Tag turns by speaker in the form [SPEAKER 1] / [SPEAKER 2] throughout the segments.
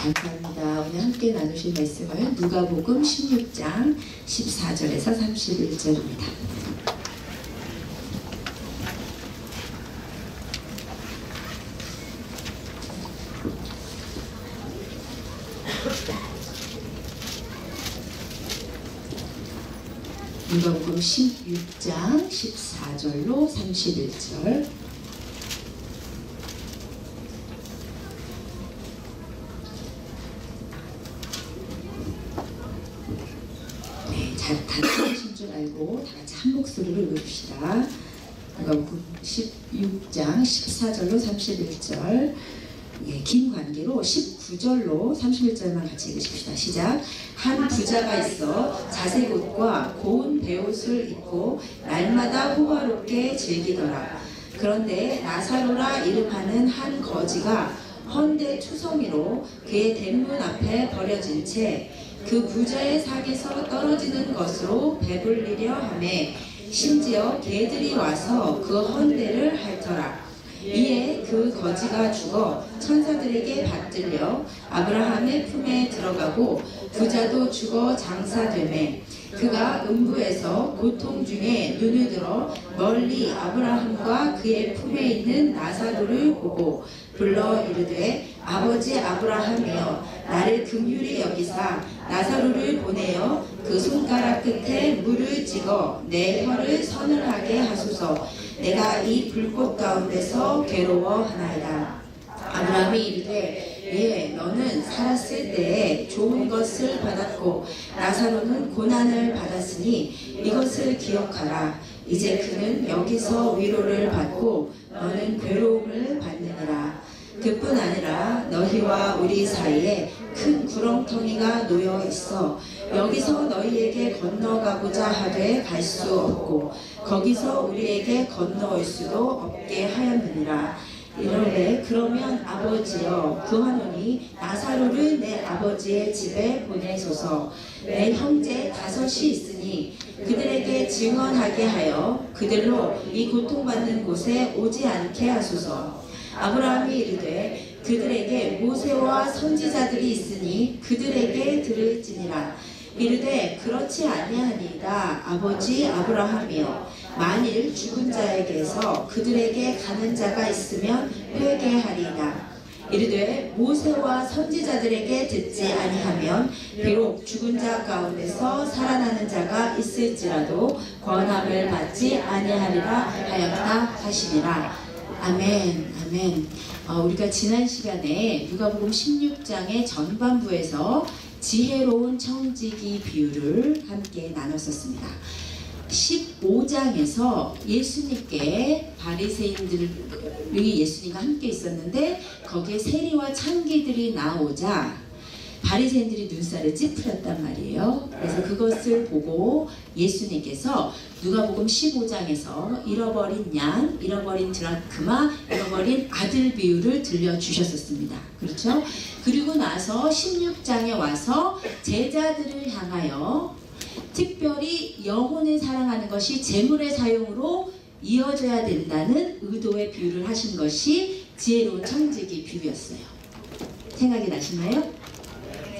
[SPEAKER 1] 감사합니다. 오늘 함께 나누실 말씀은 누가복음 16장 14절에서 31절입니다. 누가복음 16장 14절로 31절. 다 들으신 줄 알고 다 같이 한 목소리로 읽읍시다. 누가복음 16장 14절로 31절. 긴 관계로 19절로 31절만 같이 읽으십시다. 시작. 한 부자가 있어 자색 옷과 고운 베옷을 입고 날마다 호화롭게 즐기더라. 그런데 나사로라 이름하는 한 거지가 헌데 투성이로 그의 대문 앞에 버려진 채 그 부자의 sak에서 떨어지는 것으로 배불리려 하매 심지어 개들이 와서 그 헌데를 핥더라. 이에 그 거지가 죽어 천사들에게 받들려 아브라함의 품에 들어가고 부자도 죽어 장사되매 그가 음부에서 고통 중에 눈을 들어 멀리 아브라함과 그의 품에 있는 나사로를 보고 불러 이르되 아버지 아브라함이여 나를 긍휼히 여기사 나사로를 보내어 그 손가락 끝에 물을 찍어 내 혀를 서늘하게 하소서. 내가 이 불꽃 가운데서 괴로워하나이다. 아브라함이 이르되 너는 살았을 때에 좋은 것을 받았고 나사로는 고난을 받았으니 이것을 기억하라. 이제 그는 여기서 위로를 받고 너는 괴로움을 받느니라. 그뿐 아니라 너희와 우리 사이에 큰 구렁텅이가 놓여 있어 여기서 너희에게 건너가고자 하되 갈 수 없고 거기서 우리에게 건너올 수도 없게 하였느니라. 이르되 그러면 아버지여 구하노니 나사로를 내 아버지의 집에 보내소서. 내 형제 5이 있으니 그들에게 증언하게 하여 그들로 이 고통받는 곳에 오지 않게 하소서. 아브라함이 이르되 그들에게 모세와 선지자들이 있으니 그들에게 들을지니라. 이르되 그렇지 아니하니이다. 아버지 아브라함이여 만일 죽은 자에게서 그들에게 가는 자가 있으면 회개하리이다. 이르되 모세와 선지자들에게 듣지 아니하면 비록 죽은 자 가운데서 살아나는 자가 있을지라도 권함을 받지 아니하리라 하였다 하시니라. 아멘. 아멘. 우리가 지난 시간에 누가복음 16장의 전반부에서 지혜로운 청지기 비유를 함께 나눴었습니다. 15장에서 예수님께 바리새인들이 예수님과 함께 있었는데 거기에 세리와 창기들이 나오자 바리새인들이 눈살을 찌푸렸단 말이에요. 그래서 그것을 보고 예수님께서 누가복음 15장에서 잃어버린 양, 잃어버린 드라크마, 잃어버린 아들 비유를 들려주셨었습니다. 그렇죠? 그리고 나서 16장에 와서 제자들을 향하여 특별히 영혼을 사랑하는 것이 재물의 사용으로 이어져야 된다는 의도의 비유를 하신 것이 지혜로운 청지기 비유였어요. 생각이 나시나요?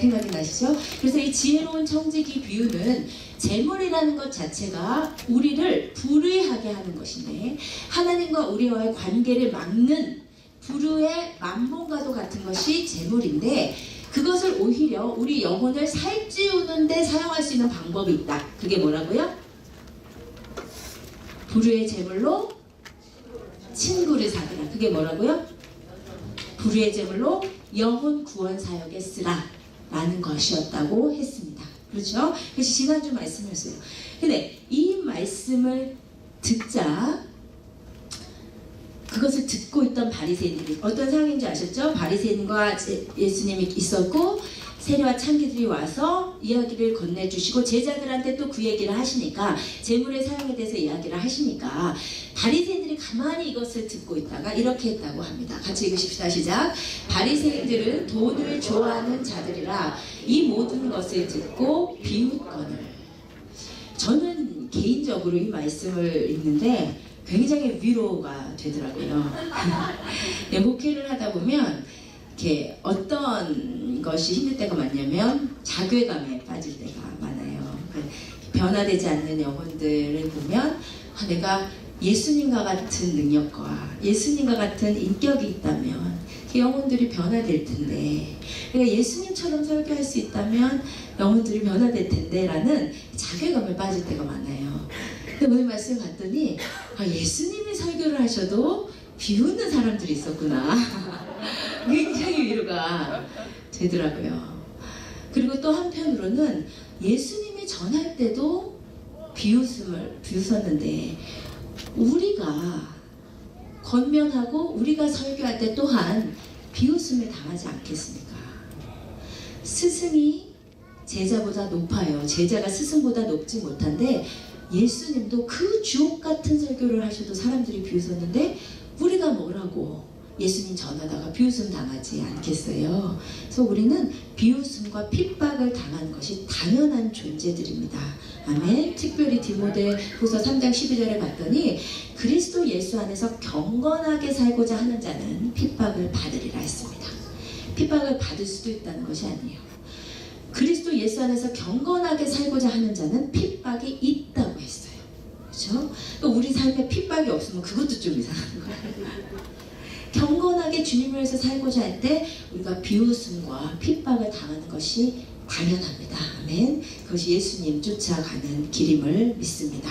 [SPEAKER 1] 생각이 나시죠? 그래서 이 지혜로운 청지기 비유는 재물이라는 것 자체가 우리를 불의하게 하는 것인데 하나님과 우리와의 관계를 막는 불의의 만본과도 같은 것이 재물인데 그것을 오히려 우리 영혼을 살찌우는 데 사용할 수 있는 방법이 있다. 그게 뭐라고요? 불의의 재물로 친구를 사귀라. 그게 뭐라고요? 불의의 재물로 영혼 구원 사역에 쓰라 라는 것이었다고 했습니다. 그렇죠? 그래서 지난주 말씀이었어요. 근데 이 말씀을 듣자 그것을 듣고 있던 바리새인들이 어떤 상황인지 아셨죠? 바리새인과 예수님이 있었고 세리와 창기들이 와서 이야기를 건네주시고 제자들한테 또 그 얘기를 하시니까 재물의 사용에 대해서 이야기를 하시니까 바리새인들이 가만히 이것을 듣고 있다가 이렇게 했다고 합니다. 같이 읽으십시다. 시작. 바리새인들은 돈을 좋아하는 자들이라 이 모든 것을 듣고 비웃거늘. 저는 개인적으로 이 말씀을 읽는데 굉장히 위로가 되더라고요. 목회를 하다 보면 이렇게 어떤 것이 힘들 때가 많냐면 자괴감에 빠질 때가 많아요. 변화되지 않는 영혼들을 보면 내가 예수님과 같은 능력과 예수님과 같은 인격이 있다면 그 영혼들이 변화될 텐데, 내가 예수님처럼 설교할 수 있다면 영혼들이 변화될 텐데 라는 자괴감에 빠질 때가 많아요. 근데 오늘 말씀 봤더니 예수님이 설교를 하셔도 비웃는 사람들이 있었구나. 굉장히 위로가 되더라고요. 그리고 또 한편으로는 예수님이 전할 때도 비웃었는데 우리가 권면하고 우리가 설교할 때 또한 비웃음을 당하지 않겠습니까? 스승이 제자보다 높아요. 제자가 스승보다 높지 못한데 예수님도 그 주옥 같은 설교를 하셔도 사람들이 비웃었는데 우리가 뭐라고 예수님 전하다가 비웃음 당하지 않겠어요? 그래서 우리는 비웃음과 핍박을 당하는 것이 당연한 존재들입니다. 아멘. 특별히 디모데후서 3장 12절에 봤더니 그리스도 예수 안에서 경건하게 살고자 하는 자는 핍박을 받으리라 했습니다. 핍박을 받을 수도 있다는 것이 아니에요. 그리스도 예수 안에서 경건하게 살고자 하는 자는 핍박이 있다고 했어요. 그렇죠? 또 우리 삶에 핍박이 없으면 그것도 좀 이상한 거예요. 경건하게 주님을 위해서 살고자 할 때 우리가 비웃음과 핍박을 당하는 것이 당연합니다. 아멘. 그것이 예수님 쫓아가는 길임을 믿습니다.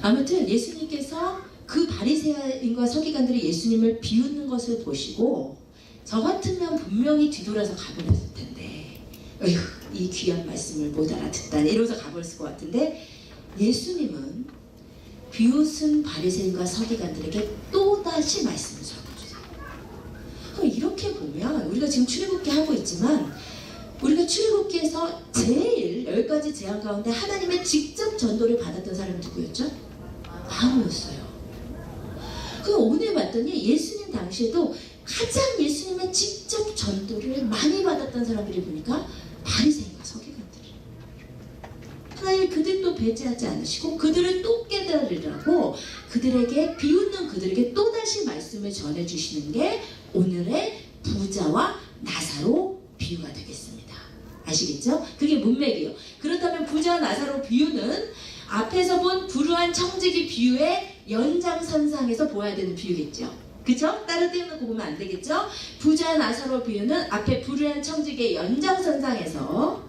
[SPEAKER 1] 아무튼 예수님께서 그 바리새인과 서기관들이 예수님을 비웃는 것을 보시고 저 같으면 분명히 뒤돌아서 가버렸을 텐데, 어휴, 이 귀한 말씀을 못 알아듣다니 이러면서 가버렸을 것 같은데, 예수님은 비웃은 바리새인과 서기관들에게 또다시 말씀을 전해주세요. 이렇게 보면 우리가 지금 출애굽기 하고 있지만 우리가 출애굽기에서 제일 10가지 재앙 가운데 하나님의 직접 전도를 받았던 사람이 누구였죠? 아무였어요. 오늘 봤더니 예수님 당시에도 가장 예수님의 직접 전도를 많이 받았던 사람들이 보니까 바리새인과 서기관들이에요. 하나님 그들 또 배제하지 않으시고 그들을 또 깨달으라고 그들에게 비웃는 그들에게 또다시 말씀을 전해주시는 게 오늘의 부자와 나사로 비유가 되겠습니다. 아시겠죠? 그게 문맥이에요. 그렇다면 부자와 나사로 비유는 앞에서 본 불우한 청지기 비유의 연장선상에서 보아야 되는 비유겠죠. 그죠? 따로 떼어놓고 보면 안 되겠죠? 부자와 나사로 비유는 앞에 불우한 청지기의 연장선상에서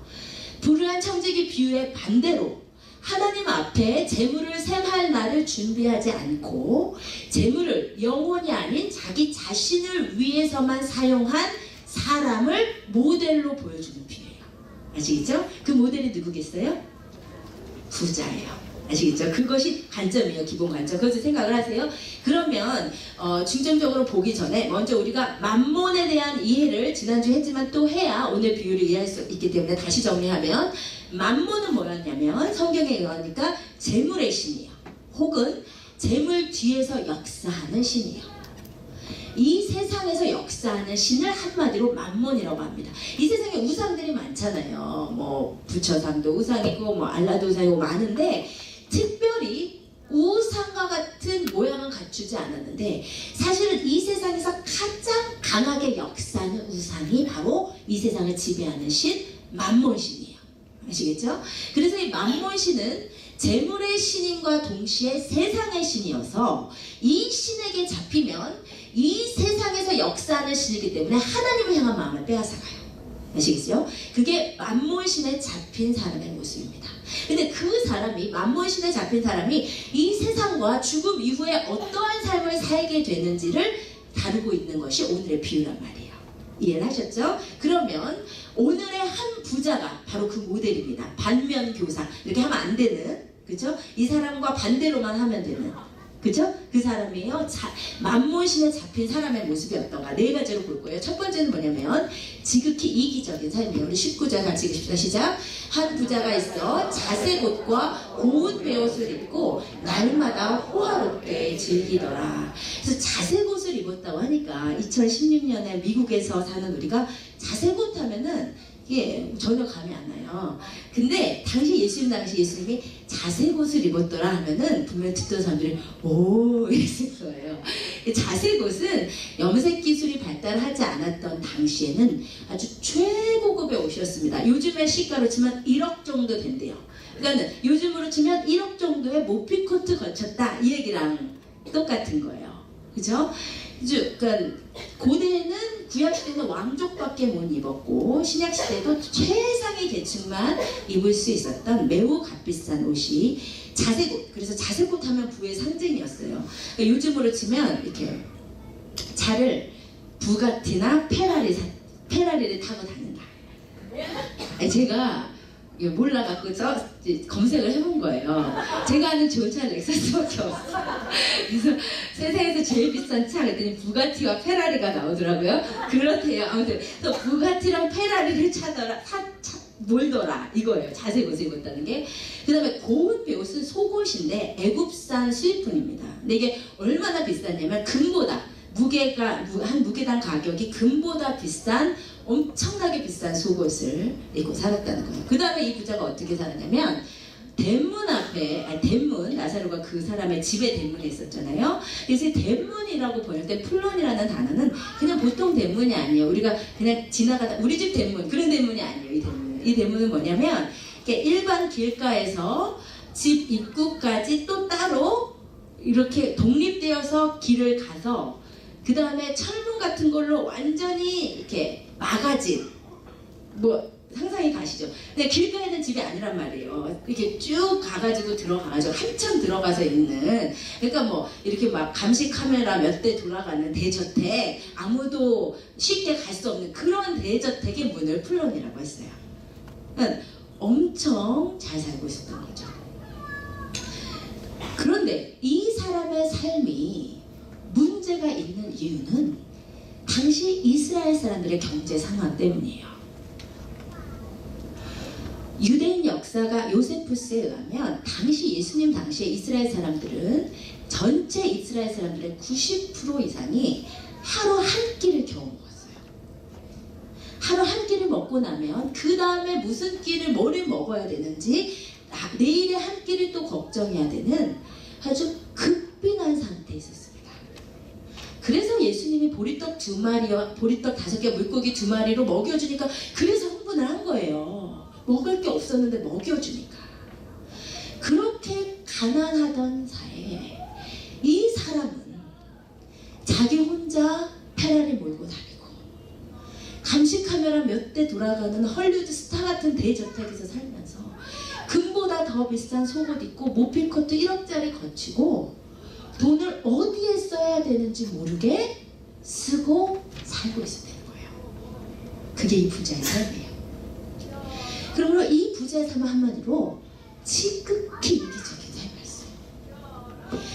[SPEAKER 1] 불우한 청지기 비유의 반대로 하나님 앞에 재물을 샘할 날을 준비하지 않고 재물을 영혼이 아닌 자기 자신을 위해서만 사용한 사람을 모델로 보여주는 비유예요. 아시겠죠? 그 모델이 누구겠어요? 부자예요. 아시겠죠? 그것이 관점이에요. 기본 관점. 그것을 생각을 하세요. 그러면 중점적으로 보기 전에 먼저 우리가 만몬에 대한 이해를 지난주에 했지만 또 해야 오늘 비유를 이해할 수 있기 때문에 다시 정리하면, 만몬은 뭐였냐면 성경에 의하니까 재물의 신이에요. 혹은 재물 뒤에서 역사하는 신이에요. 이 세상에서 역사하는 신을 한마디로 만몬이라고 합니다. 이 세상에 우상들이 많잖아요. 뭐 부처상도 우상이고 뭐 알라도 우상이고 많은데 특별히 우상과 같은 모양은 갖추지 않았는데 사실은 이 세상에서 가장 강하게 역사하는 우상이 바로 이 세상을 지배하는 신 만몬신이에요. 아시겠죠? 그래서 이 만몬신은 재물의 신인과 동시에 세상의 신이어서 이 신에게 잡히면 이 세상에서 역사하는 신이기 때문에 하나님을 향한 마음을 빼앗아가요. 아시겠어요? 그게 만몬신에 잡힌 사람의 모습입니다. 근데 그 사람이, 만몬신에 잡힌 사람이 이 세상과 죽음 이후에 어떠한 삶을 살게 되는지를 다루고 있는 것이 오늘의 비유란 말이에요. 이해를 하셨죠? 그러면 오늘의 한 부자가 바로 그 모델입니다. 반면교사. 이렇게 하면 안 되는, 그죠? 이 사람과 반대로만 하면 되는, 그죠? 그 사람이에요. 만몬신에 잡힌 사람의 모습이 어떤가? 4가지로 볼 거예요. 첫 번째는 뭐냐면 지극히 이기적인 삶이에요. 우리 19절 같이 읽읍시다. 시작. 한 부자가 있어 자색옷과 고운 베옷을 입고 날마다 호화롭게 즐기더라. 그래서 자색옷을 입었다고 하니까 2016년에 미국에서 사는 우리가 자색옷 하면은 이게 전혀 감이 안 나요. 근데 당시 예수님이 자색옷을 입었더라 하면은 분명히 듣던 사람들이 오 이랬을 거예요. 자색옷은 염색 기술이 발달하지 않았던 당시에는 아주 최고 오셨습니다. 요즘에 시가로 치면 1억 정도 된대요. 그러니까 요즘으로 치면 1억 정도의 모피코트 거쳤다 이 얘기랑 똑같은 거예요. 그죠? 그러니까 고대에는 구약시대는 왕족밖에 못 입었고 신약시대도 최상위 계층만 입을 수 있었던 매우 값비싼 옷이 자색옷. 그래서 자색옷 하면 부의 상징이었어요. 그러니까 요즘으로 치면 이렇게 차를 부가티나 페라리를 타고 다닌다. 제가 몰라갖고 검색을 해본 거예요. 제가 아는 좋은 차는 렉서스밖에 없어요. 그래서 세상에서 제일 비싼 차 그랬더니 부가티와 페라리가 나오더라고요. 그렇대요. 아무튼 또 부가티랑 페라리를 몰더라 이거예요. 자세히 옷을 입었다는 게. 그 다음에 고운 베옷은 속옷인데 애굽산 수입품입니다. 근데 이게 얼마나 비쌌냐면 금보다 한 무게당 가격이 금보다 비싼 엄청나게 비싼 속옷을 입고 살았다는 거예요. 그 다음에 이 부자가 어떻게 살았냐면 대문 앞에 대문 나사로가 그 사람의 집에 대문에 있었잖아요. 그래서 이 대문이라고 보일 때 플론이라는 단어는 그냥 보통 대문이 아니에요. 우리가 그냥 지나가다 우리 집 대문 그런 대문이 아니에요. 이 대문은 뭐냐면 일반 길가에서 집 입구까지 또 따로 이렇게 독립되어서 길을 가서 그 다음에 철문 같은 걸로 완전히 이렇게 막아진 상상이 가시죠? 근데 길가에는 집이 아니란 말이에요. 이렇게 쭉 가가지고 들어가가지고 한참 들어가서 있는 그러니까 이렇게 막 감시 카메라 몇 대 돌아가는 대저택 아무도 쉽게 갈 수 없는 그런 대저택의 문을 플론이라고 했어요. 그러니까 엄청 잘 살고 있었던 거죠. 그런데 이 사람의 삶이 문제가 있는 이유는 당시 이스라엘 사람들의 경제 상황 때문이에요. 유대인 역사가 요세푸스에 의하면 예수님 당시에 이스라엘 사람들은 전체 이스라엘 사람들의 90% 이상이 하루 한 끼를 겨우 먹었어요. 하루 한 끼를 먹고 나면 그 다음에 무슨 끼를 뭐를 먹어야 되는지 내일의 한 끼를 또 걱정해야 되는 아주 급빈한 상태에 있었습니다. 그래서 예수님이 보리떡 2마리와 보리떡 5개 물고기 2마리로 먹여주니까 그래서 흥분을 한 거예요. 먹을 게 없었는데 먹여주니까. 그렇게 가난하던 사이에 이 사람은 자기 혼자 페라리 몰고 다니고 감시 카메라 몇 대 돌아가는 헐리우드 스타 같은 대저택에서 살면서 금보다 더 비싼 속옷 입고 모필코트 1억짜리 거치고 돈을 어디에 써야 되는지 모르게 쓰고 살고 있었다는 거예요. 그게 이 부자의 삶이에요. 그러므로 이 부자의 삶은 한마디로 지극히 이기적인 삶이었어요.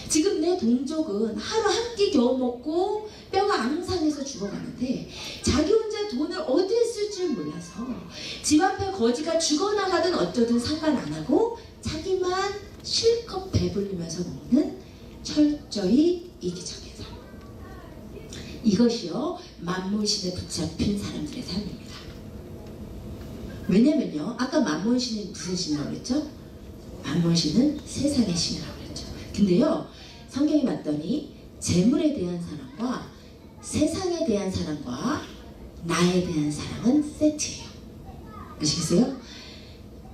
[SPEAKER 1] 지금 내 동족은 하루 한 끼 겨우 먹고 뼈가 앙상해서 죽어가는데 자기 혼자 돈을 어디에 쓸 줄 몰라서 집 앞에 거지가 죽어나가든 어쩌든 상관 안 하고 자기만 실컷 배불리면서 먹는 철저히 이기적인 삶. 이것이요 만몬신에 붙잡힌 사람들의 삶입니다. 왜냐면요 아까 만몬신이 무슨 신이라고 그랬죠? 만몬신은 세상의 신이라고 그랬죠. 근데요 성경이 봤더니 재물에 대한 사랑과 세상에 대한 사랑과 나에 대한 사랑은 세트예요. 아시겠어요?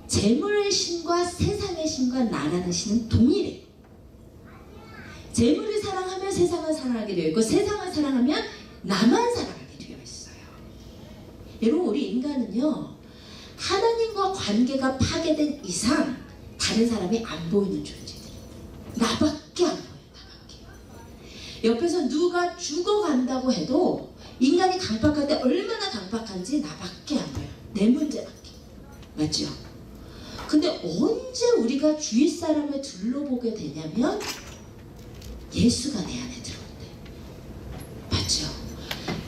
[SPEAKER 1] 재물의 신과 세상의 신과 나라는 신은 동일해. 재물을 사랑하면 세상을 사랑하게 되어 있고 세상을 사랑하면 나만 사랑하게 되어 있어요. 여러분 우리 인간은요 하나님과 관계가 파괴된 이상 다른 사람이 안 보이는 존재들이에요. 나밖에 안 보여요. 나밖에. 옆에서 누가 죽어간다고 해도 인간이 강박할 때 얼마나 강박한지 나밖에 안 보여요. 내 문제밖에. 맞죠? 근데 언제 우리가 주위 사람을 둘러보게 되냐면 예수가 내 안에 들어온대. 맞죠?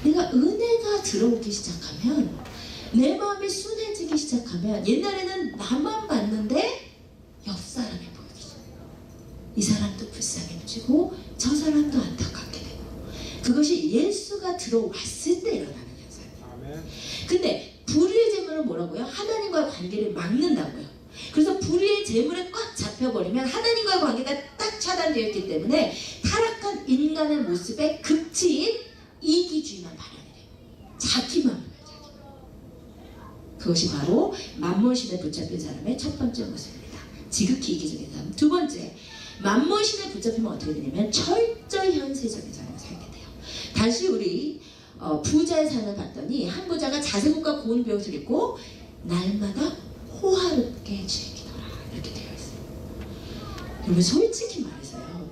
[SPEAKER 1] 내가 은혜가 들어오기 시작하면 내 마음이 순해지기 시작하면 옛날에는 나만 봤는데 옆 사람이 보이기 시작해요. 이 사람도 불쌍해지고 저 사람도 안타깝게 되고 그것이 예수가 들어왔을 때 일어나는 현상이에요. 근데 불의의 재물은 뭐라고요? 하나님과의 관계를 막는다고요. 그래서 불의의 재물에 꽉 잡혀버리면 하나님과의 관계가 딱 차단되어 있기 때문에 타락한 인간의 모습에 극치인 이기주의만 발현이 돼요. 자기만 보여요. 자기만. 그것이 바로 만몬신에 붙잡힌 사람의 첫 번째 모습입니다. 지극히 이기적인 사람. 두 번째, 만몬신에 붙잡히면 어떻게 되냐면 철저히 현세적인 삶을 살게 돼요. 다시 우리 부자의 삶을 봤더니 한 부자가 자세국과 고운 베옷을 입고 날마다 호화롭게 즐기더라 이렇게 되어 있어요. 여러분 솔직히 말해서요,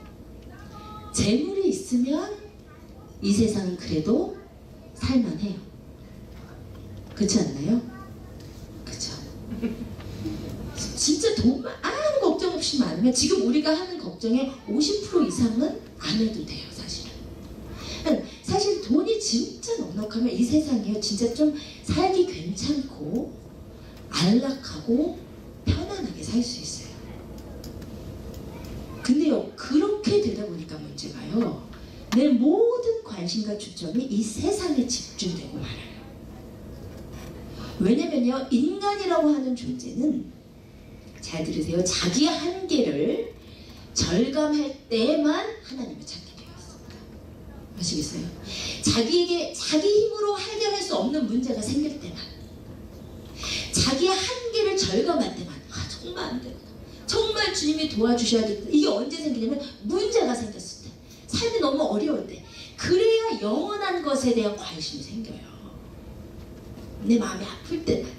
[SPEAKER 1] 재물이 있으면 이 세상은 그래도 살만해요. 그렇지 않나요? 그렇죠. 진짜 돈만 아무 걱정 없이 많으면 지금 우리가 하는 걱정의 50% 이상은 안 해도 돼요. 사실 돈이 진짜 넉넉하면 이 세상이요 진짜 좀 살기 괜찮고 안락하고 편안하게 살 수 있어요. 근데요 그렇게 되다 보니까 문제가요, 내 모든 관심과 초점이 이 세상에 집중되고 말아요. 왜냐면요 인간이라고 하는 존재는, 잘 들으세요, 자기의 한계를 절감할 때만 하나님을 찾게 되어 있습니다. 아시겠어요? 자기에게 자기 힘으로 해결할 수 없는 문제가 생길 때만, 자기의 한계를 절감할 때만, 정말 안 되구나, 정말 주님이 도와주셔야겠다, 이게 언제 생기냐면 문제가 생겼을 때, 삶이 너무 어려울 때, 그래야 영원한 것에 대한 관심이 생겨요. 내 마음이 아플 때나.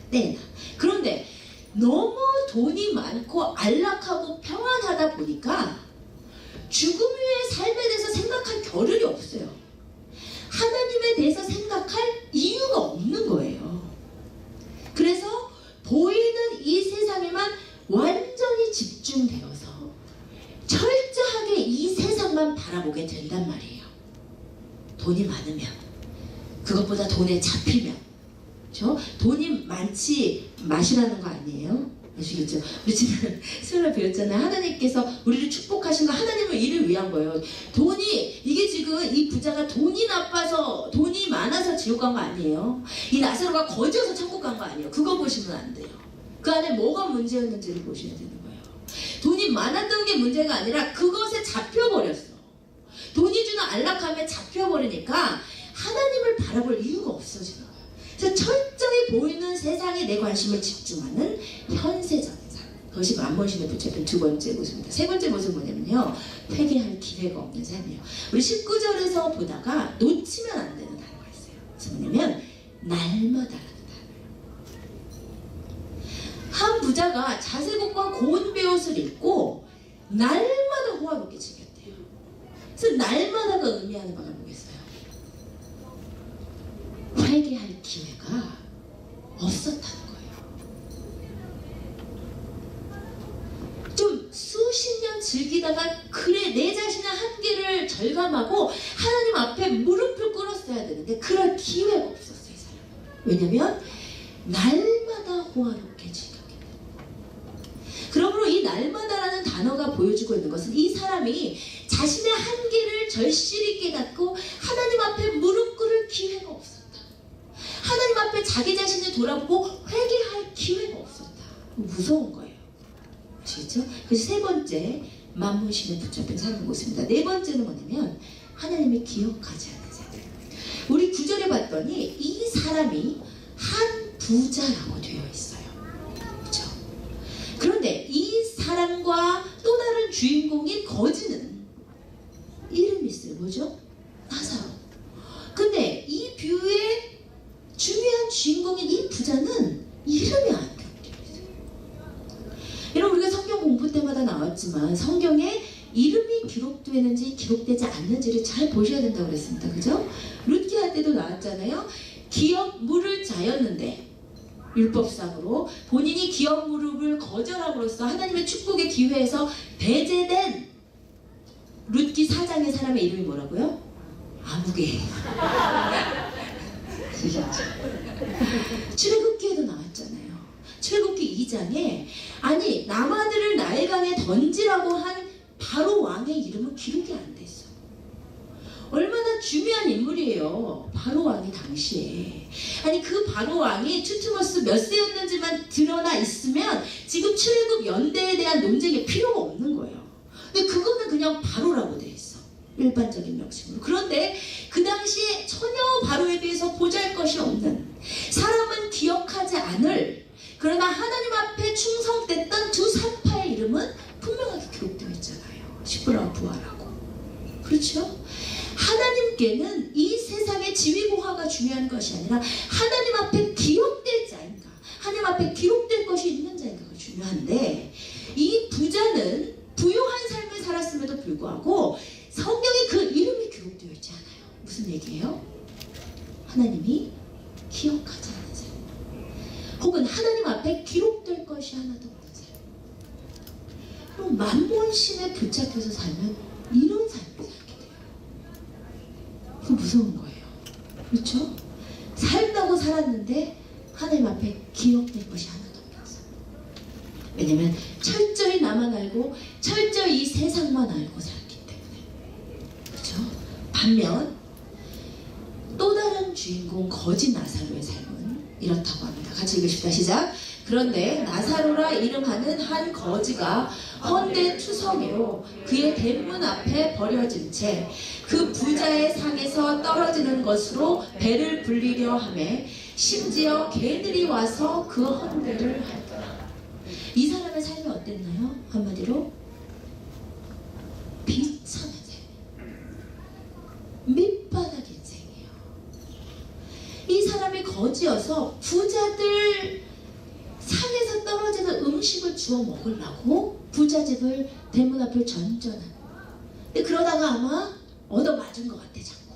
[SPEAKER 1] 그런데 너무 돈이 많고 안락하고 평안하다 보니까 죽음 후의 삶에 대해서 생각할 겨를이 없어요. 하나님에 대해서 생각할 이유가 없는 거예요. 그래서 보이는 이 세상에만 완전히 집중되어서 철저하게 이 세상만 바라보게 된단 말이에요. 돈이 많으면, 그것보다 돈에 잡히면, 그렇죠? 돈이 많지 마시라는 거 아니에요? 아시겠죠? 우리 지난 수요일에 배웠잖아요. 하나님께서 우리를 축복하신 거 하나님은 이를 위한 거예요. 돈이, 이게 지금 이 부자가 돈이 나빠서, 돈이 많아서 지옥 간 거 아니에요. 이 나사로가 거지여서 천국 간 거 아니에요. 그거 보시면 안 돼요. 그 안에 뭐가 문제였는지를 보셔야 되는 거예요. 돈이 많았던 게 문제가 아니라 그것에 잡혀버렸어. 돈이 주는 안락함에 잡혀버리니까 하나님을 바라볼 이유가 없어지는 거예요. 그래서 철저히 보이는 세상에 내 관심을 집중하는 현세적인 삶, 그것이 만몬신에 붙잡힌 두 번째 모습입니다. 세 번째 모습은 뭐냐면요, 회개할 기회가 없는 삶이에요. 우리 19절에서 보다가 놓치면 안 되는 단어가 있어요. 그래서 뭐냐면 날마다라는 단어예요. 한 부자가 자세복과 고운 베옷을 입고 날마다 호화롭게 즐겼대요. 그래서 날마다가 의미하는 바가 뭐겠어요? 회개할 기회가 없었다는 거예요. 좀 수십 년 즐기다가 그래 내 자신의 한계를 절감하고 하나님 앞에 무릎을 꿇었어야 되는데 그럴 기회가 없었어요, 이 사람은. 왜냐면 날마다 호화롭게 즐겼기 때문에. 그러므로 이 날마다라는 단어가 보여주고 있는 것은 이 사람이 자신의 한계를 절실히 깨닫고 하나님 앞에 무릎 꿇을 기회가 없었다. 하나님 앞에 자기 자신을 돌아보고 회개할 기회가 없었다. 무서운 거예요. 아시겠죠? 그래서 세 번째, 만몬신에 붙잡힌 삶의 모습입니다. 네 번째는 뭐냐면 하나님이 기억하지 않는 삶. 우리 9절에 봤더니 이 사람이 한 부자라고 되어 있어요. 그렇죠? 그런데 이 사람과 또 다른 주인공인 거지는 이름이 있어요. 뭐죠? 나사로. 근데 이 뷰의 중요한 주인공인 이 부자는 이름이 안 기록되어 있어요. 여러분 우리가 성경 공부 때마다 나왔지만 성경에 이름이 기록되는지 기록되지 않는지를 잘 보셔야 된다고 그랬습니다. 그죠? 룻기 할 때도 나왔잖아요. 기업 물을 자였는데 율법상으로 본인이 기업 무릎을 거절함으로써 하나님의 축복의 기회에서 배제된 룻기 4장의 사람의 이름이 뭐라고요? 아무개. 출애굽기에도 나왔잖아요. 출애굽기 2장에 아니 남아들을 나일강에 던지라고 한 바로 왕의 이름은 기록이 안 돼 있어. 얼마나 중요한 인물이에요, 바로 왕이 당시에. 아니 그 바로 왕이 투트모스 몇 세였는지만 드러나 있으면 지금 출애굽 연대에 대한 논쟁이 필요가 없는 거예요. 근데 그거는 그냥 바로라고 돼 있어, 일반적인 명칭으로. 그런데 그 당시에 전혀 바로에 비해서 보잘것이 없는, 사람은 기업 기억하지 않을, 그러나 하나님 앞에 충성됐던 두 사파의 이름은 분명하게 기록되어 있잖아요. 십부라와 부하라고. 그렇죠? 하나님께는 이 세상의 지위고하가 중요한 것이 아니라 하나님 앞에 기록될 자인가, 하나님 앞에 기록될 것이 있는 자인가가 중요한데, 이 부자는 부유한 삶을 살았음에도 불구하고 성경에 그 이름이 기록되어 있지 않아요. 무슨 얘기예요? 하나님이 기억하지 않는 삶, 혹은 하나님 앞에 기록될 것이 하나도 없는 삶. 그럼 만몬신에 붙잡혀서 살면 이런 삶을 살게 돼요. 이거 무서운 거예요. 그렇죠? 살다고 살았는데 하나님 앞에 기록될 것이 하나도 없는 삶. 왜냐면 철저히 나만 알고 철저히 이 세상만 알고 살기 때문에. 그렇죠? 반면 또 다른 주인공 거지 나사로의 삶은 이렇다고 합니다. 같이 읽으십시다. 시작. 그런데 나사로라 이름하는 한 거지가 헌데 투성이로 그의 대문 앞에 버려진 채 그 부자의 상에서 떨어지는 것으로 배를 불리려 하매 심지어 개들이 와서 그 헌데를 하더라. 이 사람의 삶이 어땠나요? 한마디로 비참한 삶, 밑바닥 인생이에요. 이 사람이 거지여서 부자들 상에서 떨어지는 음식을 주워 먹으려고 부자집을 대문 앞을 전전한. 근데 그러다가 아마 얻어맞은 것 같아. 자꾸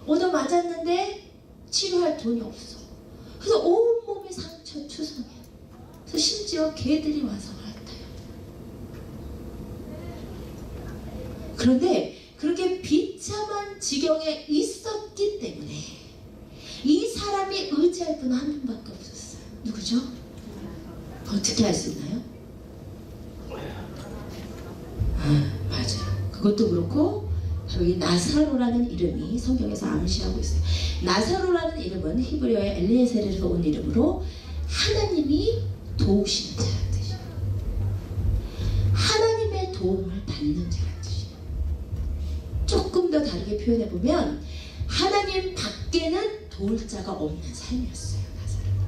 [SPEAKER 1] 얻어맞았는데 치료할 돈이 없어. 그래서 온몸이 상처 투성이야. 그래서 심지어 개들이 와서 핥아요. 그런데 그렇게 비참한 지경에 있었기 때문에 이 사람이 의지할 분은 한 분밖에 없었어요. 누구죠? 어떻게 알 수 있나요? 맞아요. 그것도 그렇고 바로 이 나사로라는 이름이 성경에서 암시하고 있어요. 나사로라는 이름은 히브리어의 엘리에셀에서 온 이름으로 하나님이 도우시는 자라는 뜻이에요. 하나님의 도움을 받는 자라는 뜻이에요. 조금 더 다르게 표현해보면 하나님 밖에는 도울 자가 없는 삶이었어요. 나사로는.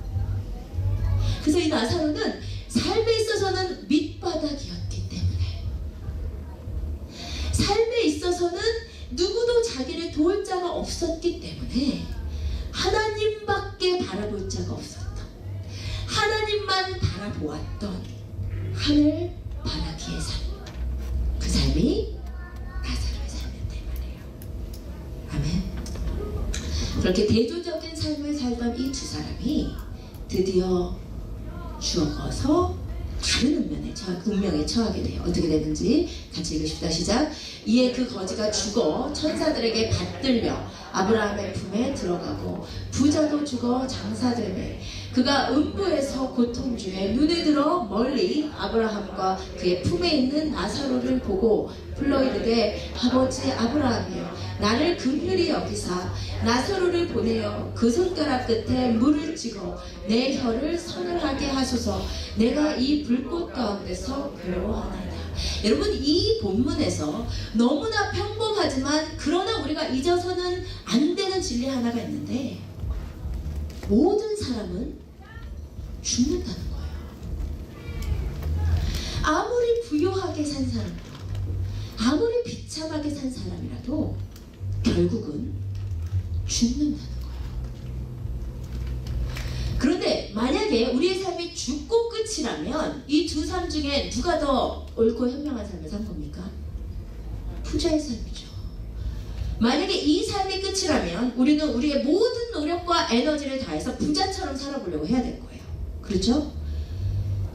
[SPEAKER 1] 그래서 이 나사로는 삶에 있어서는 밑바닥이었기 때문에, 삶에 있어서는 누구도 자기를 도울 자가 없었기 때문에 하나님밖에 바라볼 자가 없었던, 하나님만 바라보았던 하늘 바라기의 삶, 그 삶이 나사로의 삶이었단 말이에요. 아멘. 그렇게 대조적인 삶을 살던 이 두 사람이 드디어 죽어서 다른 운명에 처하게 돼요. 어떻게 되는지 같이 읽으십시다. 시작. 이에 그 거지가 죽어 천사들에게 받들려 아브라함의 품에 들어가고 부자도 죽어 장사되매 그가 음부에서 고통 중에 눈에 들어 멀리 아브라함과 그의 품에 있는 나사로를 보고 불러 이르되 아버지 아브라함이여 나를 긍휼히 여기사 나사로를 보내어 그 손가락 끝에 물을 찍어 내 혀를 서늘하게 하소서 내가 이 불꽃 가운데서 괴로워하나이다. 여러분, 이 본문에서 너무나 평범하지만 그러나 우리가 잊어서는 안 되는 진리 하나가 있는데, 모든 사람은 죽는다는 거예요. 아무리 부유하게 산 사람도, 아무리 비참하게 산 사람이라도 결국은 죽는다는 거예요. 그런데 만약에 우리의 삶이 죽고 끝이라면 이 두 삶 중에 누가 더 옳고 현명한 삶을 산 겁니까? 부자의 삶이죠. 만약에 이 삶이 끝이라면 우리는 우리의 모든 노력과 에너지를 다해서 부자처럼 살아보려고 해야 될 거예요. 그렇죠?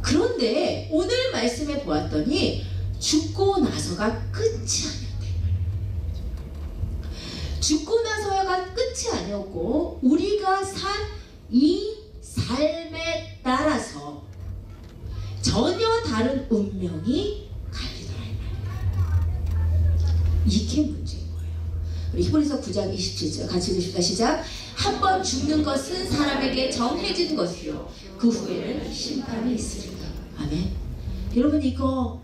[SPEAKER 1] 그런데 오늘 말씀에 보았더니 죽고 나서가 끝이 아니었대. 죽고 나서가 끝이 아니었고 우리가 산 이 삶에 따라서 전혀 다른 운명이 갈리더라 이 말이에요. 이게 문제인 거예요. 우리 히브리서 9장 27절 같이 읽으십시다. 시작. 한 번 죽는 것은 사람에게 정해진 것이요 그 후에는 심판이 있으리라. 아멘. 여러분, 이거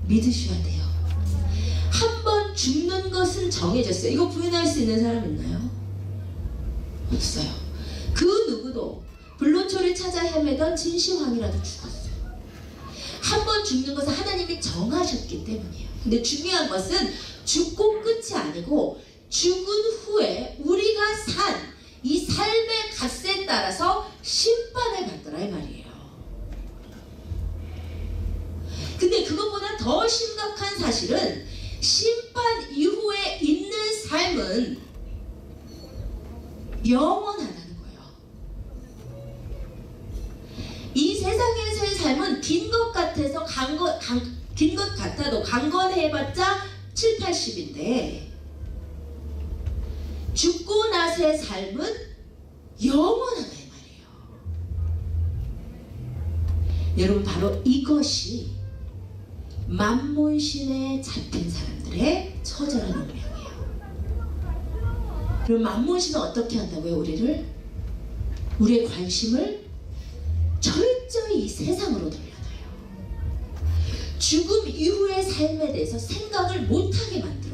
[SPEAKER 1] 믿으셔야 돼요. 한 번 죽는 것은 정해졌어요. 이거 부인할 수 있는 사람 있나요? 없어요. 그 누구도 불로초를 찾아 헤매던 진시황이라도 죽었어요. 한 번 죽는 것은 하나님이 정하셨기 때문이에요. 근데 중요한 것은 죽고 끝이 아니고 죽은 후에 우리가 산 이 삶의 값에 따라서 심판을 받더라 이 말이에요. 근데 그것보다 더 심각한 사실은 심판 이후에 있는 삶은 영원하다는 거예요. 이 세상에서의 삶은 긴 것 같아서 긴 것 같아도 강건해봤자 7, 80인데 죽고 나서의 삶은 영원하다 이 말이에요. 여러분 바로 이것이 만몬신에 잡힌 사람들의 처절한 운명이에요. 그럼 만몬신은 어떻게 한다고요? 우리의 관심을 철저히 이 세상으로 돌려놔요. 죽음 이후의 삶에 대해서 생각을 못하게 만들어요.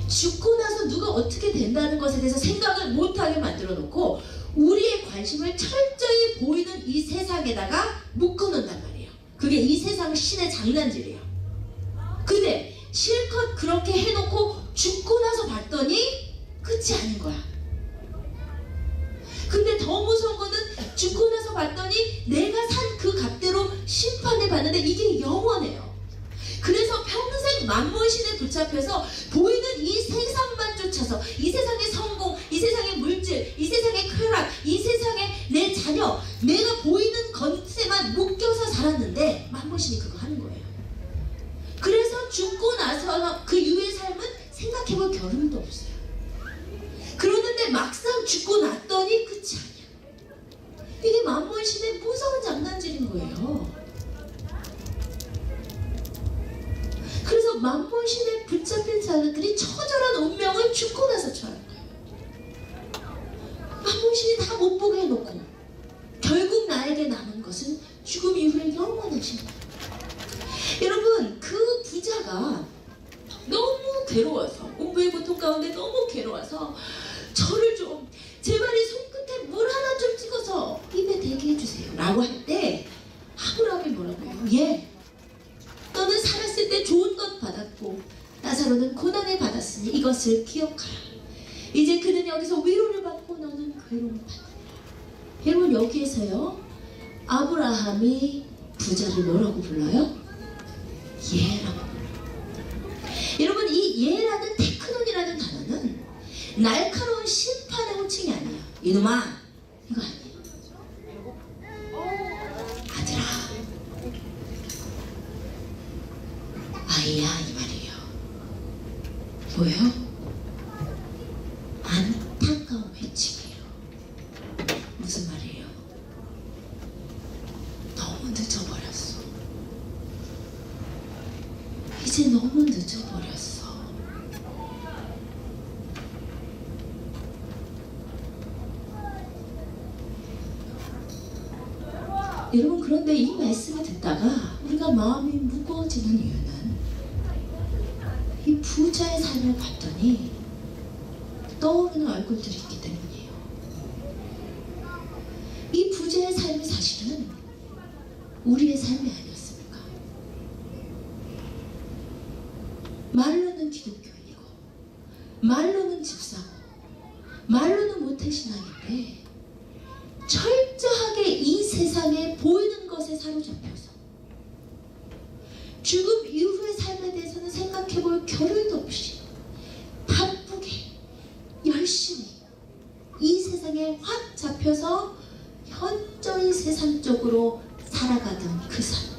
[SPEAKER 1] 죽고 나서 누가 어떻게 된다는 것에 대해서 생각을 못하게 만들어 놓고 우리의 관심을 철저히 보이는 이 세상에다가 묶어놓는단 말이에요. 그게 이 세상 신의 장난질이에요. 근데 실컷 그렇게 해놓고 죽고 나서 봤더니 끝이 아닌 거야. 근데 더 무서운 거는 죽고 나서 봤더니 내가 산 그 값대로 심판을 받는데 이게 영원해요. 그래서 평생 만몬신에 붙잡혀서 보이는 이 세상만 쫓아서 이 세상의 성공, 이 세상의 물질, 이 세상의 쾌락, 이 세상의 내 자녀, 내가 보이는 것에만 묶여서 살았는데 만몬신이 그거 하는 거예요. 그래서 죽고 나서 그 이후의 삶은 생각해볼 겨를도 없어요. 그러는데 막상 죽고 났더니 끝이 아니야. 이게 만몬신의 무서운 장난질인 거예요. 그래서 만몬신에 붙잡힌 사람들이 처절한 운명을 죽고 나서 처하는 거예요. 만몬신이 다 못 보게 해놓고 결국 나에게 남은 것은 죽음 이후의 영원한 심판. 여러분 그 부자가 너무 괴로워서 공부의 고통 가운데 너무 괴로워서 저를 좀 제발 이 손끝에 물 하나 좀 찍어서 입에 대게 해주세요 라고 할 때 아브라함이 뭐라고 해요? 예, 너는 살았을 때 좋은 것 받았고 나사로는 고난을 받았으니 이것을 기억하라. 이제 그는 여기서 위로를 받고 너는 괴로움을 받는다. 여러분 여기에서요 아브라함이 부자를 뭐라고 불러요? 예라고 불러요. 여러분 이 예라는 테크논이라는 단어는 날카로운 심판의 호칭이 아니에요. 이놈아 이거 아니에요. 아들아 아이야 이 말이에요. 뭐예요? 안타까운 회칭이에요. 무슨 말이에요? 너무 늦어버렸어. 이제 너무 늦어버렸어. 여러분 그런데 이 말씀을 듣다가 우리가 마음이 무거워지는 이유는 이 부자의 삶을 봤더니 떠오르는 얼굴들이 있기 때문이에요. 이 부자의 삶이 사실은 우리의 삶이 아니었습니까? 말로는 기독교인이고 말로는 집사고 말로는 모태신앙인데 철저하게 이 세상에 보이는 것에 사로잡혀서 죽음 이후의 삶에 대해서는 생각해볼 겨를도 없이 바쁘게 열심히 이 세상에 확 잡혀서 현저히 세상적으로 살아가던 그 삶,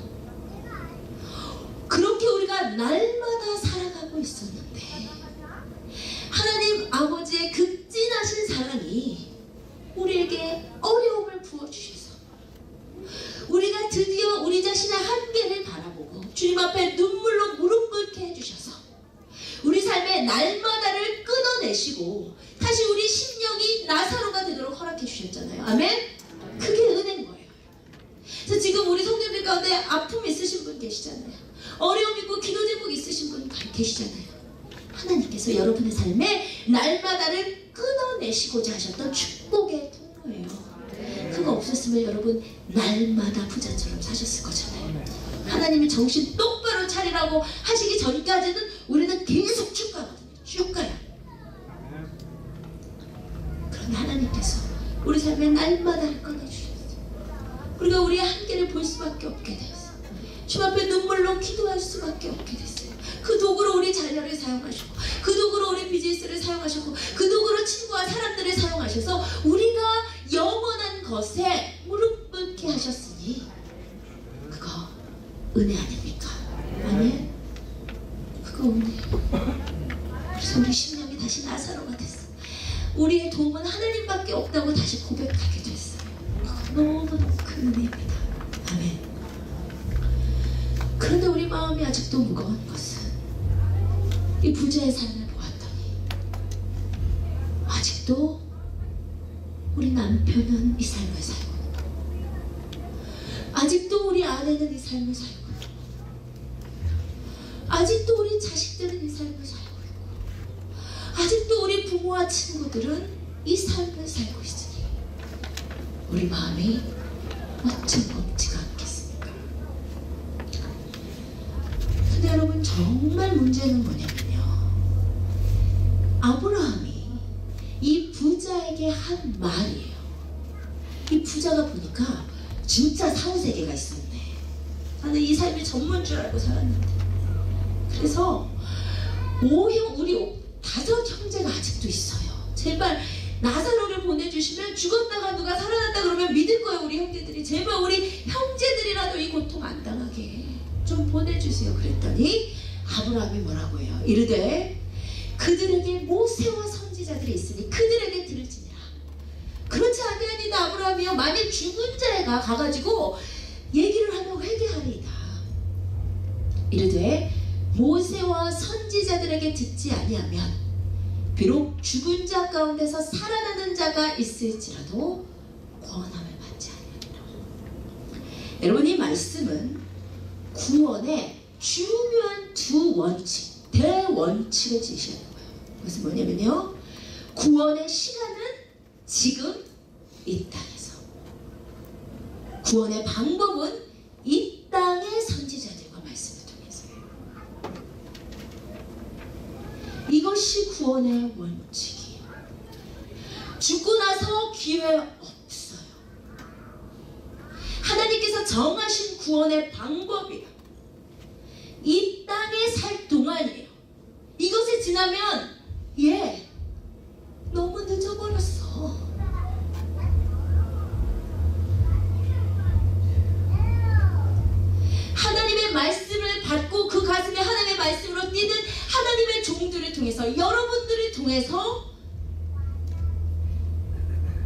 [SPEAKER 1] 그렇게 우리가 날마다 살아가고 있었는데 하나님 아버지의 극진하신 사랑이 우리에게 어려움을 부어주셔서 우리가 드디어 우리 자신의 한계를 바라보고 주님 앞에 눈물로 무릎 꿇게 해주셔서 우리 삶의 날마다를 끊어내시고 다시 우리 심령이 나사로가 되도록 허락해 주셨잖아요. 아멘? 그게 은혜인 거예요. 그래서 지금 우리 성도님들 가운데 아픔 있으신 분 계시잖아요. 어려움 있고 기도 제목 있으신 분 계시잖아요. 하나님께서 여러분의 삶에 날마다를 끊어내시고자 하셨던 축복의
[SPEAKER 2] 없었으면 여러분 날마다 부자처럼 사셨을 거잖아요. 하나님이 정신 똑바로 차리라고 하시기 전까지는 우리는 계속 쭉 가거든요. 쭉 가요. 그런데 하나님께서 우리 삶에 날마다 꺼내주셨어요. 우리가 우리의 한계를 볼 수밖에 없게 되었어요. 주님 앞에 눈물로 기도할 수밖에 없게 됐어요. 그 도구로 우리 자녀를 사용하시고, 그 도구로 우리 비즈니스를 사용하셨고, 그 도구로 친구와 사람들을 사용하셔서 우리가 영원한 것에 무릎 꿇게 하셨으니 그거 은혜 아닙니까? 아멘. 그거 은혜예요. 그래서 우리 심령이 다시 나사로가 됐어. 우리의 도움은 하나님밖에 없다고 다시 고백하게 됐어요. 너무너무 큰 은혜입니다. 아멘. 그런데 우리 마음이 아직도 무거운 것은 이 부자의 삶을 보았더니 아직도 우리 남편은 이 삶을 살고 있고, 아직도 우리 아내는 이 삶을 살고 있고, 아직도 우리 자식들은 이 삶을 살고 있고, 아직도 우리 부모와 친구들은 이 삶을 살고 있으니 우리 마음이 어쩜 곱지가 않겠습니까? 근데 여러분, 정말 문제는 뭐냐면요, 아브라함이 이 부자에게 한 말이에요. 이 부자가 보니까 진짜 사후세계가 있었네. 나는 이 삶이 전부인 줄 알고 살았는데. 그래서 우리 5 형제가 아직도 있어요. 제발 나사로를 보내주시면 죽었다가 누가 살아났다 그러면 믿을 거예요. 우리 형제들이. 제발 우리 형제들이라도 이 고통 안 당하게 좀 보내주세요. 그랬더니 아브라함이 뭐라고 해요? 이르되 그들에게 모세와 선지자들이 있으니 그들에게 들을지니라. 그렇지 아니하니이다 아브라함이여, 만일 죽은 자가 가가지고 얘기를 하면 회개하리이다. 이르되 모세와 선지자들에게 듣지 아니하면 비록 죽은 자 가운데서 살아나는 자가 있을지라도 구원함을 받지 아니하리라. 여러분, 이 말씀은 구원의 중요한 2 원칙, 대원칙을 제시하는 거예요. 그것은 뭐냐면요, 구원의 시간은 지금 이 땅에서, 구원의 방법은 이 땅의 선지자들과 말씀을 통해서요. 이것이 구원의 원칙이에요. 죽고 나서 기회 없어요. 하나님께서 정하신 구원의 방법이에요. 이 땅에 살 동안이에요. 이것을 지나면 너무 늦어버렸어. 하나님의 말씀을 받고 그 가슴에 하나님의 말씀으로 뛰는 하나님의 종들을 통해서, 여러분들을 통해서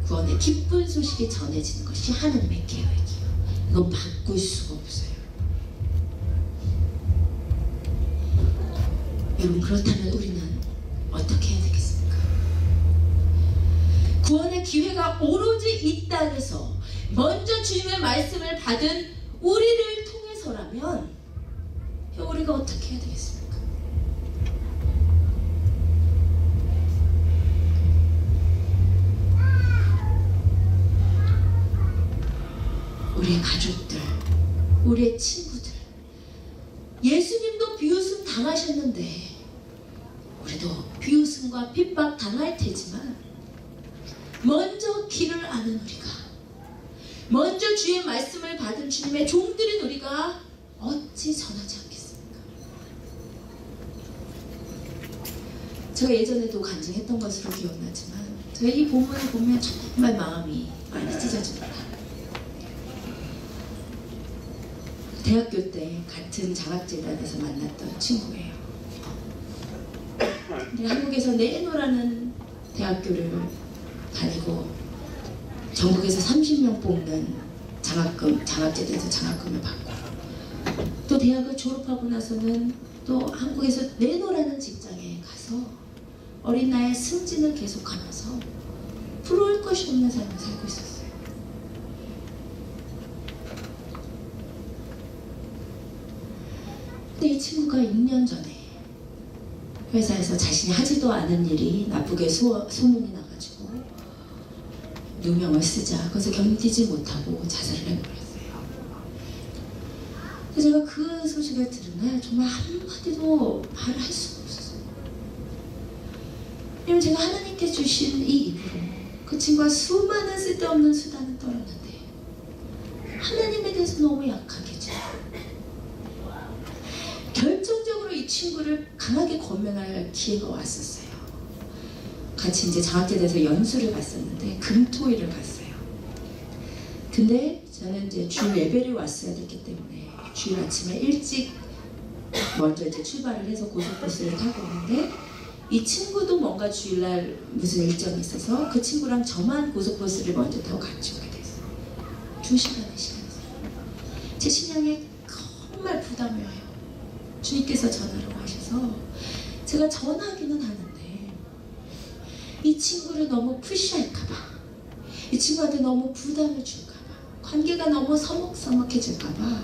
[SPEAKER 2] 구원의 기쁜 소식이 전해지는 것이 하나님의 계획이에요. 이건 바꿀 수가 없어요. 여러분, 그렇다면 우리는 어떻게 해야 되겠습니까? 구원의 기회가 오로지 이 땅에서 먼저 주님의 말씀을 받은 우리를 통해서라면 우리가 어떻게 해야 되겠습니까? 우리의 가족들, 우리의 친구들, 예수님도 비웃음 당하셨는데 우리도 비웃음과 핍박 당할 테지만 먼저 길을 아는 우리가, 먼저 주의 말씀을 받은 주님의 종들인 우리가 어찌 전하지 않겠습니까? 제가 예전에도 간증했던 것으로 기억나지만 제가 이 본문을 보면 정말 마음이 많이 찢어집니다. 대학교 때 같은 장학재단에서 만났던 친구예요. 근데 한국에서 내노라는 대학교를 다니고 전국에서 30명 뽑는 장학재단에서 장학금을 받고, 또 대학을 졸업하고 나서는 또 한국에서 내노라는 직장에 가서 어린 나이에 승진을 계속하면서 부러울 것이 없는 삶을 살고 있었어요. 근데 이 친구가 6년 전에 회사에서 자신이 하지도 않은 일이 나쁘게 소문이 나가지고
[SPEAKER 1] 누명을 쓰자. 그래서 견디지 못하고 자살을 해버렸어요. 그래서 제가 그 소식을 들은 날 정말 한마디도 말을 할 수가 없었어요. 왜냐면 제가 하나님께 주신 이 입으로 그 친구가 수많은 쓸데없는 수단을 떨었는데 하나님에 대해서 너무 약하게 결정적으로 이 친구를 강하게 권면할 기회가 왔었어요. 같이 이제 장학제 돼서 연수를 갔었는데 금토일을 갔어요. 근데 저는 이제 주일 예배를 왔어야 됐기 때문에 주일 아침에 일찍 먼저 이제 출발을 해서 고속버스를 타고 오는데 이 친구도 뭔가 주일날 무슨 일정이 있어서 그 친구랑 저만 고속버스를 먼저 타고 같이 오게 됐어요. 2시간의 시간이었어요. 제 신앙에 정말 부담이 와요. 주님께서 전화를 하셔서 제가 전화하기는 하는데 이 친구를 너무 푸시할까봐, 이 친구한테 너무 부담을 줄까봐, 관계가 너무 서먹서먹해질까봐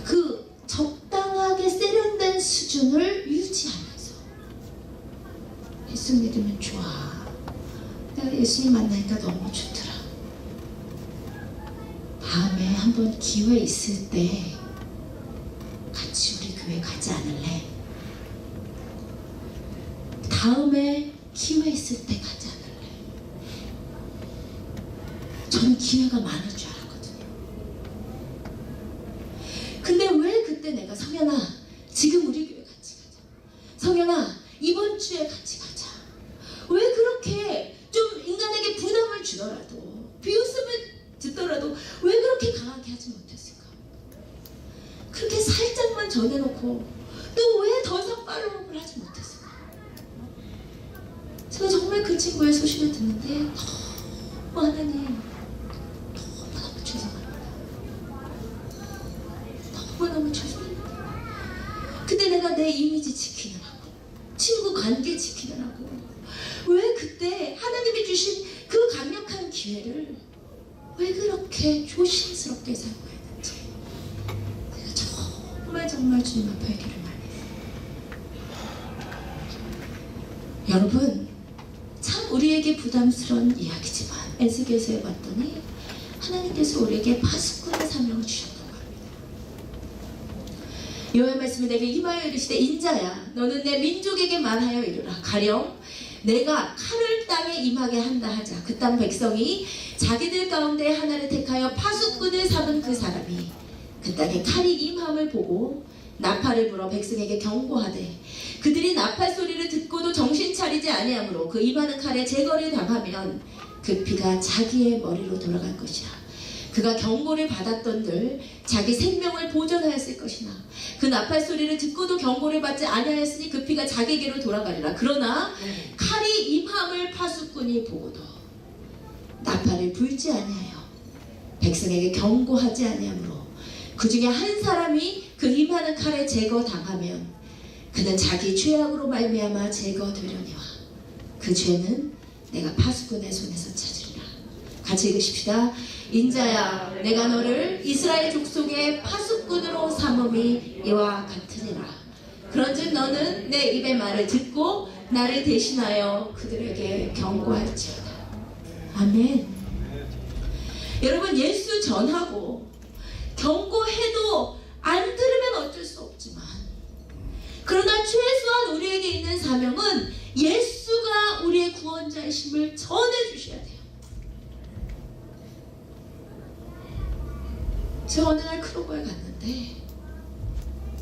[SPEAKER 1] 그 적당하게 세련된 수준을 유지하면서 예수 믿으면 좋아. 내가 예수님 만나니까 너무 좋더라. 다음에 한번 기회 있을 때 같이 우리 교회 가지 않을래? 다음에 기회 있을 때 가지 않을래? 저는 기회가 많을 줄 알았거든요. 근데 왜 그때 내가 성현아 지금 우리 교회 같이 가자, 성현아 이번 주에 같이 가자, 왜 그렇게 좀 인간에게 부담을 주더라도 비웃음을 듣더라도 왜 그렇게 강하게 하지 못했을까? 그렇게 살짝만 전해놓고 또 왜 더 이상 팔로우업을 하지 못했을까? 제가 정말 그 친구의 소식을 듣는데 너무 하나님 너무너무 죄송합니다. 너무너무 죄송합니다. 근데 내가 내 이미지 지키느라고, 친구 관계 지키느라고 왜 그때 하나님이 주신 그 강력한 기회를 왜 그렇게 조심스럽게 사용했는지 제가 정말 주님 앞에 기를 많이 했어요. 여러분, 참 우리에게 부담스러운 이야기지만 에스겔서에 봤더니 하나님께서 우리에게 파수꾼의 사명을 주셨다고 합니다. 여호와의 말씀이 내게 임하여 이르시되 인자야 너는 내 민족에게 말하여 이르라. 가령 내가 칼을 땅에 임하게 한다 하자. 그 땅 백성이 자기들 가운데 하나를 택하여 파수꾼을 삼은 그 사람이 그 땅에 칼이 임함을 보고 나팔을 불어 백성에게 경고하되 그들이 나팔 소리를 듣고도 정신 차리지 아니하므로 그 임하는 칼에 제거를 당하면 그 피가 자기의 머리로 돌아갈 것이라. 그가 경고를 받았던들 자기 생명을 보존하였을 것이나 그 나팔 소리를 듣고도 경고를 받지 아니하였으니 그 피가 자기에게로 돌아가리라. 그러나 칼이 임함을 파수꾼이 보고도 나팔을 불지 아니하여 백성에게 경고하지 아니하므로 그 중에 한 사람이 그 임하는 칼에 제거당하면 그는 자기 죄악으로 말미암아 제거되려니와 그 죄는 내가 파수꾼의 손에서 찾으리라. 같이 읽으십시다. 인자야 내가 너를 이스라엘 족속의 파수꾼으로 삼음이 이와 같으니라. 그런즉 너는 내 입의 말을 듣고 나를 대신하여 그들에게 경고할지어다. 아멘. 여러분, 예수 전하고 경고해도 안 들으면 어쩔 수 없지만 그러나 최소한 우리에게 있는 사명은 예수가 우리의 구원자이심을 전해주셔야 돼요. 제가 어느 날 크로버에 갔는데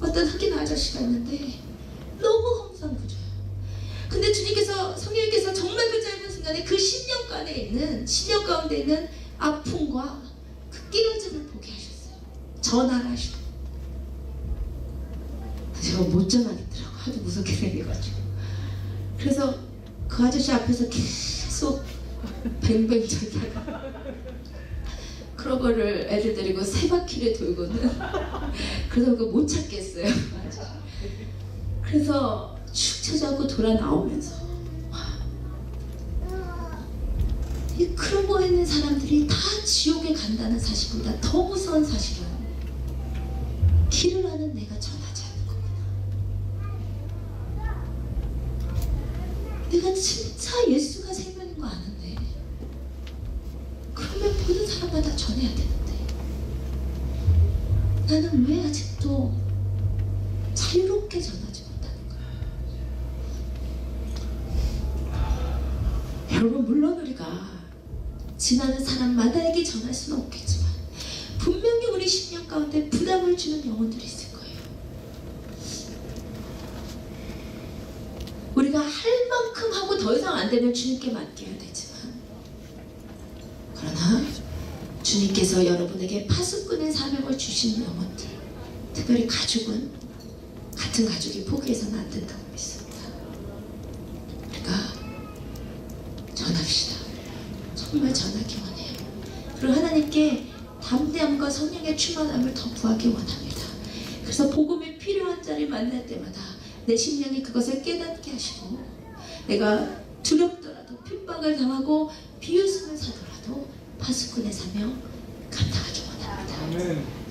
[SPEAKER 1] 어떤 흑인 아저씨가 있는데 너무 hom상부져요. 근데 주님께서, 성령님께서 정말 그 짧은 순간에 그 10년 가운데 있는 아픔과 그 끼어짐을 보게 하셨어요. 전화를 하시고 제가 못 전하겠더라고. 하도 무섭게 생겨가지고. 그래서 그 아저씨 앞에서 계속 뱅뱅 돌다가 크로버를 애들 데리고 3바퀴를 돌고는 그래서 그거 못 찾겠어요. 그래서 축 쳐져갖고 돌아 나오면서 이 크로버에 있는 사람들이 다 지옥에 간다는 사실보다 더 무서운 사실은 길을 아는 내가 전하지 않는 겁니다. 내가 진짜 예수가 생명인 거 아는데
[SPEAKER 2] 사람마다 전해야 되는데 나는 왜 아직도 자유롭게 전하지 못하는 거야? 여러분, 물론 우리가 지나는 사람마다에게 전할 수는 없겠지만 분명히 우리 심령 가운데 부담을 주는 영혼들이 있을 거예요. 우리가 할 만큼 하고 더 이상 안 되면 주님께 맡겨야 되지만, 그러나 주님께서 여러분에게 파수꾼의 사명을 주신 영혼들, 특별히 가족은 같은 가족이 포기해서는 안 된다고 믿습니다. 우리가 전합시다. 정말 전하기 원해요. 그리고 하나님께 담대함과 성령의 충만함을 더 구하기 원합니다. 그래서 복음이 필요한 자를 만날 때마다 내 심령이 그것을 깨닫게 하시고, 내가 두렵더라도 핍박을 당하고 비웃음을 사더라도 파수꾼의 사명 감당하기 원합니다.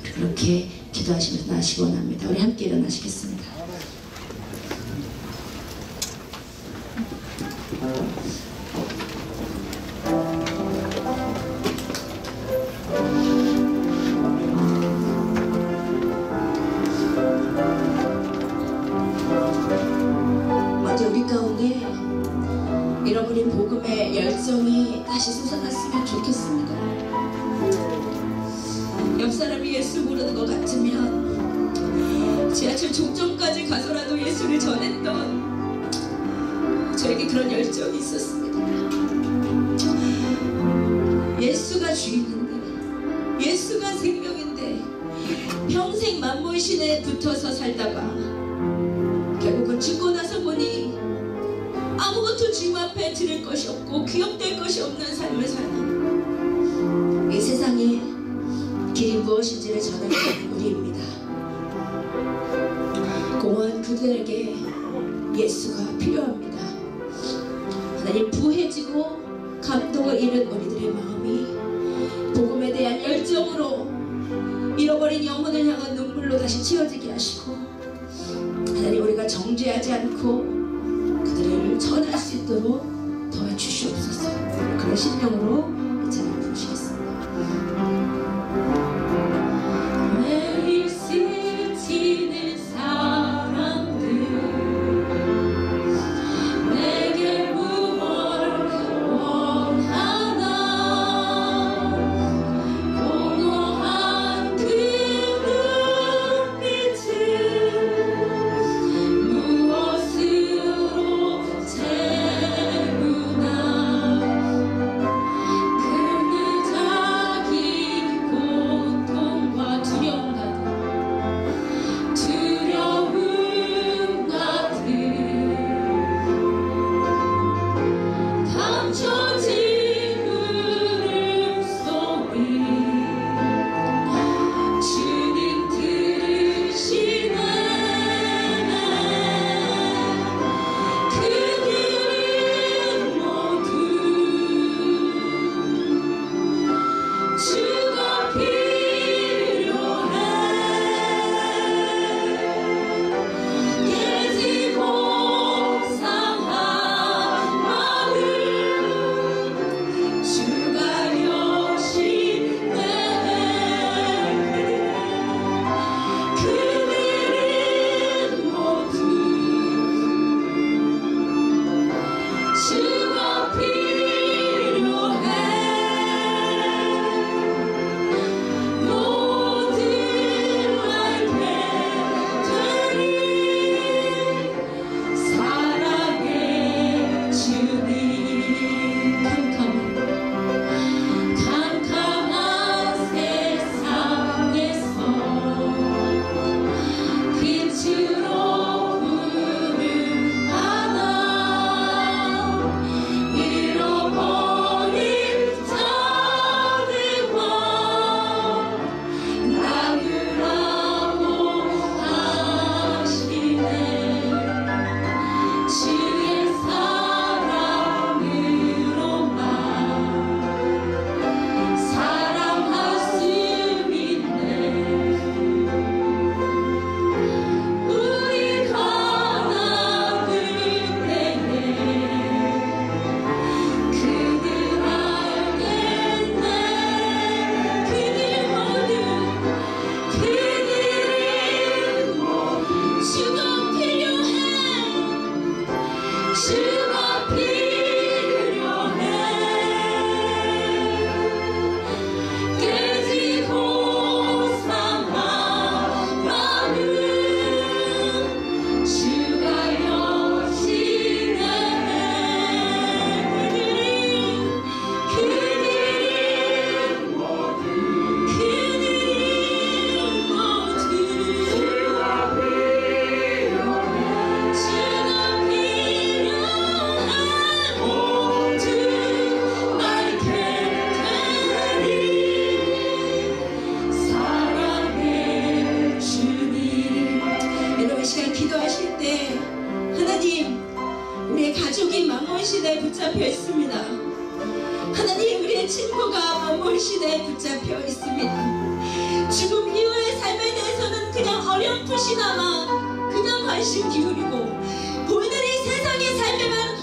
[SPEAKER 2] 그렇게 기도하시면서 나시기 원합니다. 우리 함께 일어나시겠습니다. 먼저 우리 가운데 잃어버린 복음의 열정이 다시 솟아났으면 좋겠습니다. 옆 사람이 예수 모르는 것 같으면 지하철 종점까지 가서라도 예수를 전했던 저에게 그런 열정이 있었습니다. 예수가 주인인데, 예수가 생명인데 평생 만몬신에 붙어서 살다가 결국은 죽고 나서 보니 아무것도 주님 앞에 드릴 것이 없고 기억될 것이 없는 삶을 사는 이 세상에 길이 무엇인지를 전하는 우리입니다. 공허한 그들에게 예수가 필요합니다. 하나님, 부해지고 감동을 잃은 우리들의 마음이 복음에 대한 열정으로 잃어버린 영혼을 향한 눈물로 다시 채워지게 하시고, 하나님, 우리가 정죄하지 않고 그들을 전할 수 있도록 도와주시옵소서. 그런 심령으로 이 찬양 부르시겠습니다. 매일 스치는 사람들, 내게 무엇을 원하나, 공허한 그 눈빛을 무엇으로 채우나, 그 자기 고통과 두려움 같은 감춰진 울음소리, 주님 들으시네. 그들은 모두 주가 필요해. 깨지고 상한 마음, 주가 여시네. 그들은 모두 주가 필요해. 붙잡혀 있습니다. 죽음 이후의 삶에 대해서는 그냥 어렴풋이나마 그냥 관심 기울이고 보이는 이 세상의 삶에만